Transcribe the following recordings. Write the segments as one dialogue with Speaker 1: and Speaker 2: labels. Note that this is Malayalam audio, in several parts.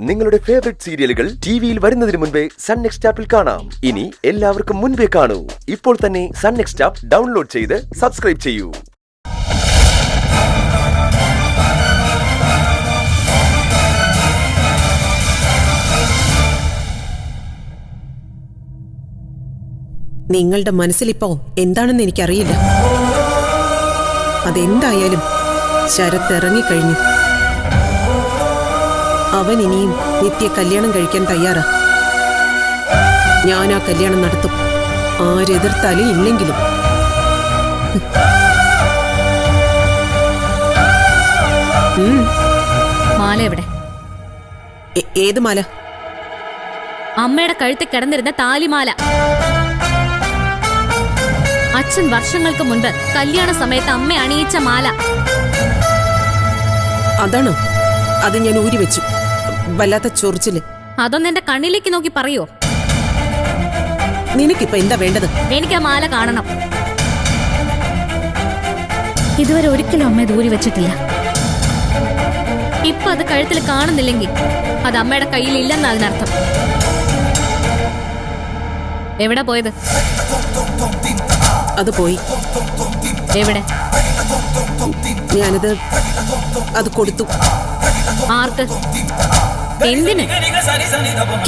Speaker 1: നിങ്ങളുടെ ഫേവറേറ്റ് സീരിയലുകൾ ടിവിയിൽ വരുന്നതിന് മുൻപേ സൺ നെക്സ്റ്റ് ആപ്പിൽ കാണാം. ഇനി എല്ലാവർക്കും മുൻപേ കാണൂ. ഇപ്പോൾ തന്നെ സൺ നെക്സ്റ്റ് ആപ്പ് ഡൗൺലോഡ് ചെയ്ത് സബ്സ്ക്രൈബ് ചെയ്യൂ.
Speaker 2: നിങ്ങളുടെ മനസ്സിലിപ്പോ എന്താണെന്ന് എനിക്കറിയില്ല. അതെന്തായാലും ശരത്ത് ഇറങ്ങിക്കഴിഞ്ഞു. അവൻ ഇനിയും നിത്യ കല്യാണം കഴിക്കാൻ തയ്യാറാ. ഞാൻ ആ കല്യാണം നടത്തും, ആരെതിർത്താലും ഇല്ലെങ്കിലും.
Speaker 3: മാല എവിടെ?
Speaker 2: ഏത് മാല?
Speaker 3: അമ്മയുടെ കഴുത്തിൽ കിടന്നിരുന്ന താലിമാല. അച്ഛൻ വർഷങ്ങൾക്ക് മുൻപ് കല്യാണ സമയത്ത് അമ്മ അണിയിച്ച മാല.
Speaker 2: അതാണോ? അത് ഞാൻ ഊരി വെച്ചു. വല്ലാത്ത ചൊറിച്ചില്.
Speaker 3: അതൊന്ന് എന്റെ കണ്ണിലേക്ക് നോക്കി പറയോ?
Speaker 2: നിനക്കിപ്പോ എന്താ വേണ്ടത്?
Speaker 3: എനിക്ക് ആ മാല കാണണം. ഇതുവരെ ഒരിക്കലും അമ്മ ദൂരി വെച്ചിട്ടില്ല. ഇപ്പൊ അത് കഴുത്തിൽ കാണുന്നില്ലെങ്കിൽ അത് അമ്മയുടെ കയ്യിൽ ഇല്ലെന്ന് അതിനർത്ഥം. എവിടെ പോയത്?
Speaker 2: അത് പോയി.
Speaker 3: എവിടെ?
Speaker 2: ഞാനത് കൊടുത്തു.
Speaker 3: ആർക്ക്? എന്തിന്?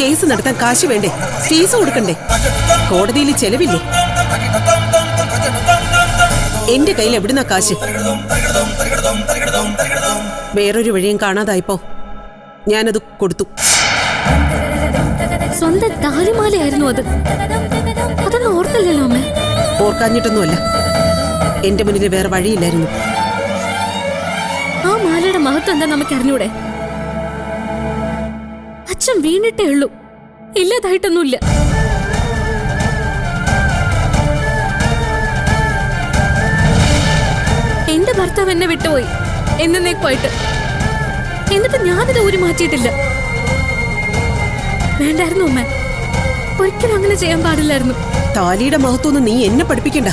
Speaker 2: കേസ് നടത്താൻ കാശ് വേണ്ടേ? ഫീസ് കൊടുക്കണ്ടേ? കോടതിയിൽ ചെലവില്ലേ? എന്റെ കയ്യിൽ എവിടുന്ന കാശ്? വേറൊരു വഴിയും കാണാതായപ്പോ ഞാനത് കൊടുത്തു.
Speaker 3: സ്വന്തം താലിമാലയായിരുന്നു അത്. അതൊന്നും ഓർത്തില്ലല്ലോ അമ്മ.
Speaker 2: ഓർക്കാഞ്ഞിട്ടൊന്നുമല്ല, എന്റെ മുന്നിൽ വേറെ വഴിയില്ലായിരുന്നു.
Speaker 3: ആ മാലയുടെ മഹത്വം എന്താ നമുക്ക് അറിഞ്ഞൂടെ? അച്ഛൻ വീണിട്ടേ ഉള്ളൂ, ഇല്ലാതായിട്ടൊന്നുമില്ല. എന്റെ ഭർത്താവ് എന്നെ വിട്ടുപോയി എന്നേക്കുമായിട്ട്. എന്നിട്ട് ഞാനിത് ഊരി മാറ്റിയിട്ടില്ല. വേണ്ടായിരുന്നു അമ്മ, ഒരിക്കലും അങ്ങനെ ചെയ്യാൻ പാടില്ലായിരുന്നു.
Speaker 2: താലിയുടെ മഹത്വം നീ എന്നെ പഠിപ്പിക്കണ്ട.